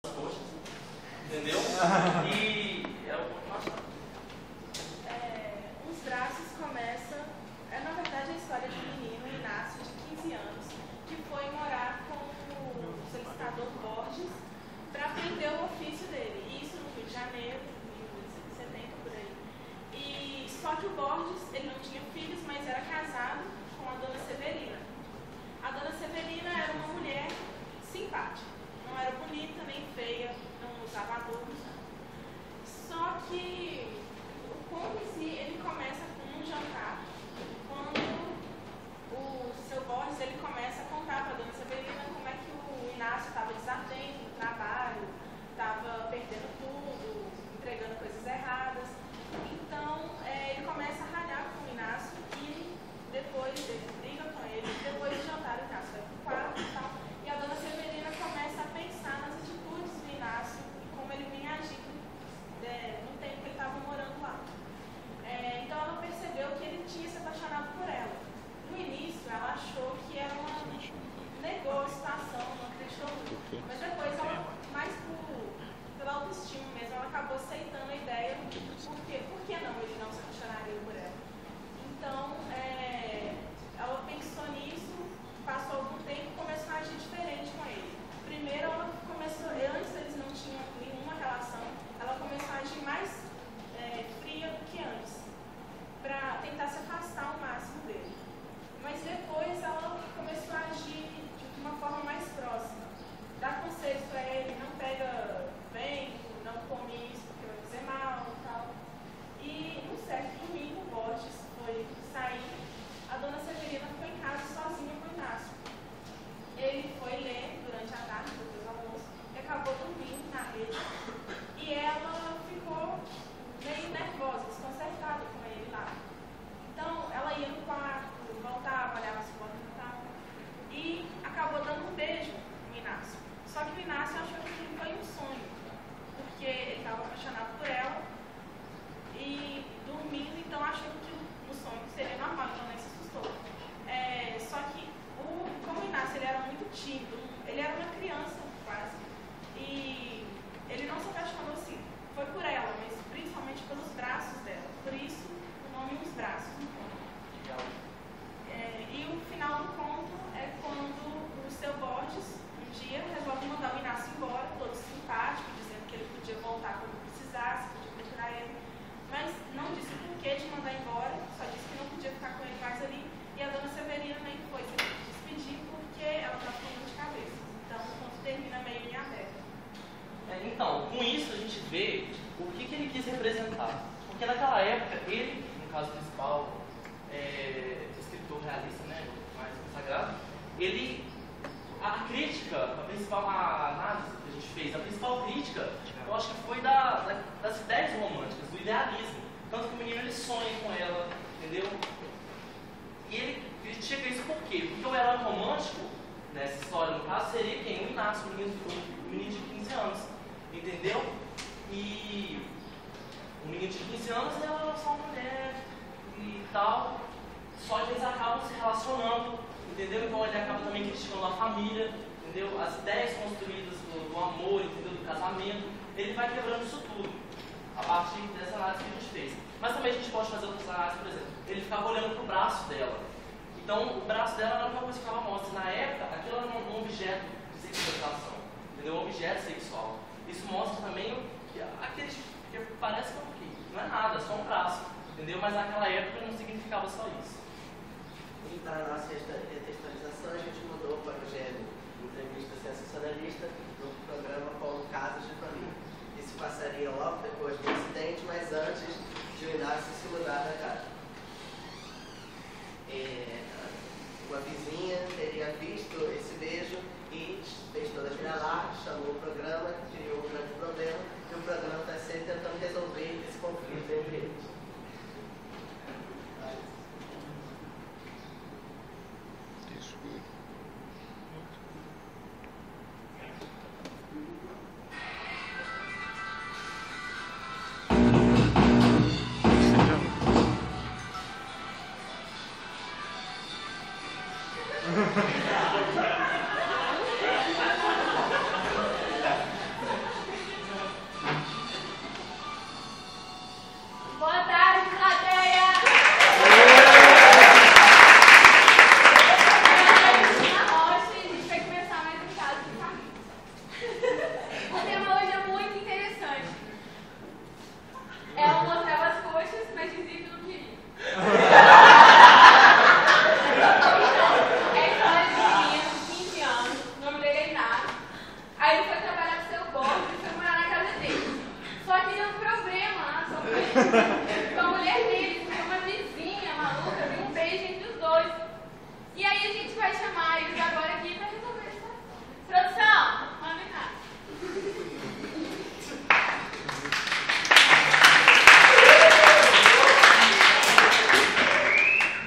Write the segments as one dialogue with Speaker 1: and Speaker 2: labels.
Speaker 1: coxas, entendeu? E é o ponto mais chato.
Speaker 2: Os braços começam, na verdade, a história de um menino, Inácio, de 15 anos, que foi morar com o solicitador Borges para aprender o ofício dele. Isso no Rio de Janeiro, em 1970, por aí. E só que o Borges, ele não tinha filhos, mas era casado com a dona Severina. A dona Severina era uma mulher simpática. Não era bonita, nem feia, não usava adornos. Só que o conto em si, ele começa com um jantar, quando o seu Borges, ele começa a contar para a dona Severina como é que o Inácio estava desatento no trabalho, estava perdendo tudo, entregando coisas erradas. Então, ele começa a ralhar com o Inácio e depois ele briga com ele. Depois do jantar, o Inácio vai para o quarto e tal. E a dona Severina começa a pensar nas atitudes do Inácio e como ele vinha agindo no tempo que ele estava morando lá. Então, ela percebeu que ele tinha se apaixonado por ela. No início, ela achou que era negou a situação, não acreditou muito. Mas depois, ela, mais pela autoestima mesmo, ela acabou aceitando a ideia. Por que não ele não se apaixonaria por ela? Então, ela pensou nisso, passou algum tempo e começou a agir diferente com ele. Primeiro, ela começou, antes eles não tinham nenhuma relação, ela começou a agir mais fria do que antes, para tentar se afastar ao máximo dele. Mas depois ela começou a agir de uma forma mais próxima. Dar conselhos para ele, não pega vento, não come isso porque vai fazer mal e tal. E num certo domingo, o Borges foi sair, a dona Severina ficou em casa sozinha com o Inácio. Ele foi ler durante a tarde, depois do almoço, e acabou dormindo na rede. E ela ficou meio nervosa, desconcertada com ele lá. Então, ela ia no quarto, voltava, olhava se o quarto não estava, e acabou dando um beijo no Inácio. Só que o Inácio achou que aquilo foi um sonho, porque ele estava apaixonado por ela e dormindo, então achou que o sonho seria normal, então nem se assustou. Só que, como o Inácio ele era muito tímido, ele era uma criança quase, e ele não se apaixonou assim, foi por ela, mas principalmente pelos braços dela, por isso o nome Os Braços no conto. E o final do conto é quando o seu Borges, um dia, resolve mandar o Inácio embora, todo simpático, dizendo que ele podia voltar quando precisasse, podia procurar ele, mas não disse o porquê de mandar embora, só disse que não podia ficar com ele mais ali, e a dona Severina nem foi se despedir porque ela estava com dor de cabeça. Então o conto termina meio em aberto.
Speaker 1: Então, com isso a gente vê o que ele quis representar. Porque naquela época, ele, no caso principal, escritor realista, né, mais consagrado, a crítica, a análise que a gente fez, a principal crítica, eu acho que foi das ideias românticas, do idealismo. Tanto que o menino ele sonha com ela, entendeu? E ele critica isso por quê? Porque o herói romântico, nessa história no caso, seria quem? O Inácio, o menino de 15 anos, entendeu? E o menino de 15 anos ela é só uma mulher e tal, só que eles acabam se relacionando, entendeu? Então ele acaba também criticando a família, entendeu? As ideias construídas do amor, entendeu? Do casamento, ele vai quebrando isso tudo, a partir dessa análise que a gente fez. Mas também a gente pode fazer outras análises, por exemplo, ele ficava olhando para o braço dela. Então o braço dela era uma coisa que ficava mostra. Na época, aquilo era um objeto de sexualização, entendeu? Um objeto sexual. Isso mostra também que parece que não é nada, é só um braço, entendeu? Mas naquela época não significava só isso.
Speaker 3: E para a nossa retextualização, a gente mudou para o gênero entrevista sensacionalista no programa com Casos de Família. Isso passaria logo depois do incidente, mas antes de o Inácio se mudar da casa. Uma vizinha teria visto esse beijo e fez todas as alardes, chamou o programa, criou um grande problema, e o programa está sempre tentando resolver esse conflito entre eles.
Speaker 4: com a mulher dele, porque uma vizinha maluca viu um beijo entre os dois. E aí a gente vai chamar eles agora aqui para resolver a situação. Produção, manda cá.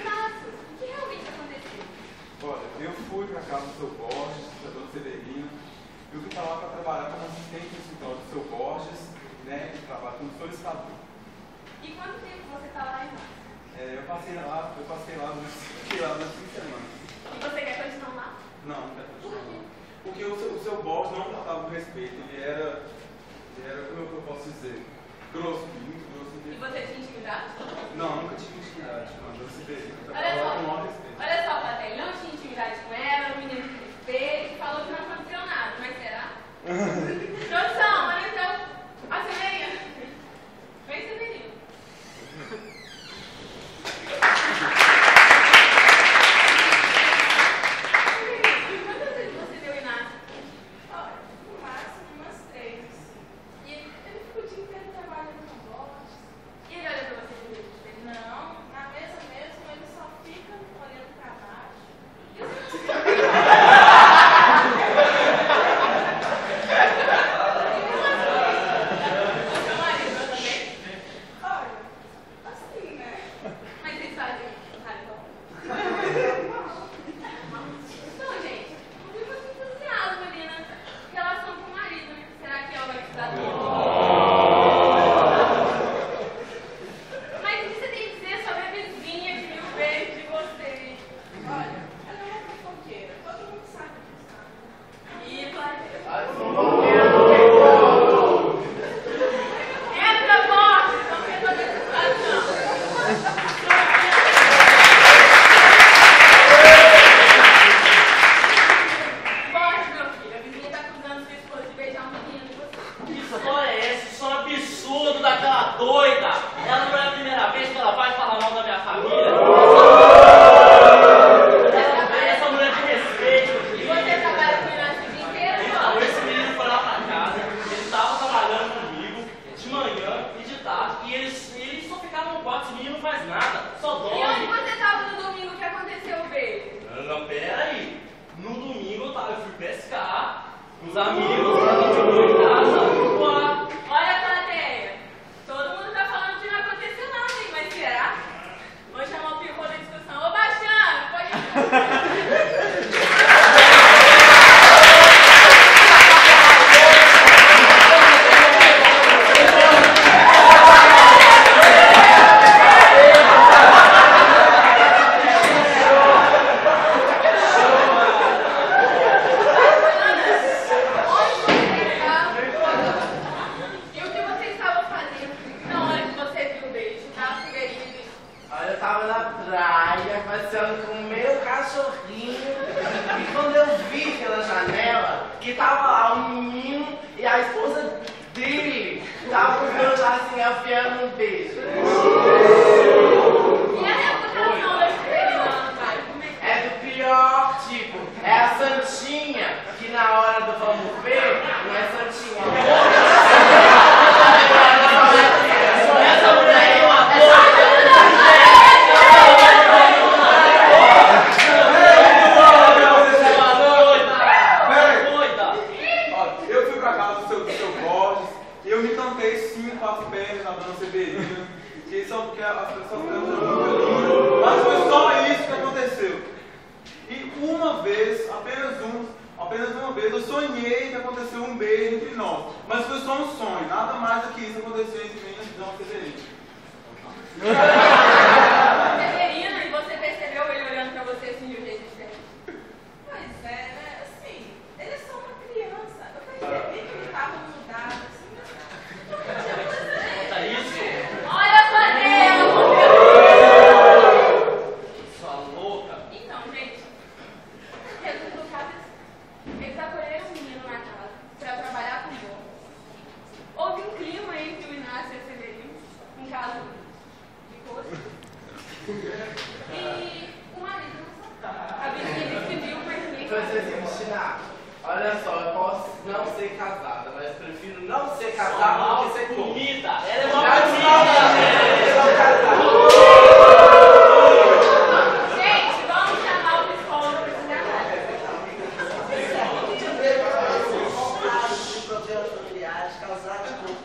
Speaker 4: Inácio, o que realmente aconteceu?
Speaker 5: Olha, eu fui para casa do seu Borges, da dona Severina. Eu fui para lá para trabalhar como assistente no escritório do seu Borges, né, que trabalha como solicitador.
Speaker 4: E quanto tempo você está lá, Inácio?
Speaker 5: Eu passei lá durante 5 semanas.
Speaker 4: E você quer continuar lá?
Speaker 5: Não, não quero continuar lá. Porque o seu Borges não tratava com respeito, ele era, como eu posso dizer, grosso, muito grosso.
Speaker 4: E você tinha intimidade?
Speaker 5: Não, nunca tive intimidade com a dona Severina. Eu
Speaker 4: Olha
Speaker 5: tratava
Speaker 4: só,
Speaker 5: com o maior respeito.
Speaker 4: olha só, plateia, ele não tinha intimidade com ela, o menino de respeito, falou que não aconteceu nada, mas será? Produção, olha então, a Severina. Vem, Severina. Quantas vezes você viu o Inácio?
Speaker 2: Olha, no máximo umas 3, assim.
Speaker 4: E
Speaker 2: Ele ficou o dia inteiro trabalhando com botes.
Speaker 4: ele olha pra você de jeito diferente?
Speaker 2: Não, na mesa mesmo ele só fica olhando pra baixo.
Speaker 4: E o seu marido também?
Speaker 2: Olha, assim, né?
Speaker 4: Mas vocês fazem radical? Então, gente, não fica muito entusiasmo ali na relação com o marido, né? Será que ela vai precisar Mas o que você tem a dizer sobre a vizinha que viu o beijo de você?
Speaker 2: Olha, ela é uma fofoqueira. Todo mundo sabe disso.
Speaker 4: E plateia.
Speaker 3: Ai, fofoqueira do que como?
Speaker 4: Entra, morte! Vamos resolver essa situação. Morte, meu filho. A vizinha tá acusando sua esposa de beijar um menino de você.
Speaker 1: Que história é essa? Isso é um absurdo daquela doida. Ela não é a primeira vez que ela vai falar mal da minha família. Essa mulher de respeito.
Speaker 4: E você trabalha com o Inácio o dia inteiro,
Speaker 1: Então,
Speaker 4: pô?
Speaker 1: esse menino foi lá pra casa, ele estava trabalhando comigo de manhã e de tarde, e ele só ficava no quarto, esse menino não faz nada, só
Speaker 4: E onde
Speaker 1: dorme.
Speaker 4: você tava no domingo que aconteceu o beijo?
Speaker 1: Não, pera aí. No domingo eu fui pescar com os amigos, a gente foi em casa, uá.
Speaker 4: Olha a plateia. Todo mundo tá falando que não aconteceu nada, hein? Mas será? Vou chamar o pivô da discussão. Ô, Baixano, pode... E o que você estava fazendo na hora que você viu o beijo? Na Severina?
Speaker 3: Olha, eu tava na praia, passeando com o meu cachorrinho. E quando eu vi pela janela que tava lá um menino e a esposa dele tava com o meu assim, afiando um beijo.
Speaker 4: E a reputação da Severina, pai? Como é que
Speaker 3: É do pior tipo, é a santinha que na hora do vamos ver, não é santinha,
Speaker 1: Essa mulher aí é uma doida.
Speaker 5: Olha, eu fui pra casa do seu Borges e eu me cantei sim com as pernas na dona Severina. Que só porque as pessoas cantam muito lindo. Mas foi só isso que aconteceu. E uma vez, apenas uma vez, eu sonhei que aconteceu um beijo entre nós. Mas foi só um sonho, nada mais do que isso aconteceu entre mim e a dona Severina.
Speaker 4: Severina, e você percebeu ele olhando pra você assim de um jeito diferente?
Speaker 2: Pois é, né? Assim, ele é só uma criança. Eu percebi que ele tava mudado, assim, mas não tinha coisa.
Speaker 1: Tá isso?
Speaker 4: Olha a plateia,
Speaker 1: Sua louca.
Speaker 4: Então, gente, resumo do caso é assim. Eles acolheram um menino na casa pra trabalhar com o Houve um clima entre o Inácio e a Severina, um caso de gosto. E o marido não sabe. A vizinha disse que viu, mas ninguém
Speaker 3: Então,
Speaker 4: sabe.
Speaker 3: assim, Cristina, olha só, eu posso não ser casada, mas prefiro não ser casado do que ser contra.
Speaker 1: Comida! Ela é mal
Speaker 3: Já
Speaker 1: comida!
Speaker 4: Gente, vamos chamar o psicólogo para ensinar.
Speaker 3: Problemas familiares causados por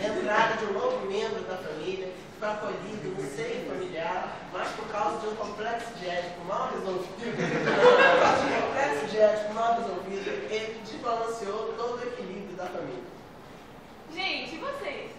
Speaker 3: entrada de um novo membro da família que foi acolhido no seio familiar, mas por causa de um complexo de ético mal resolvido, ele desbalanceou todo o equilíbrio da família.
Speaker 4: Gente, e vocês?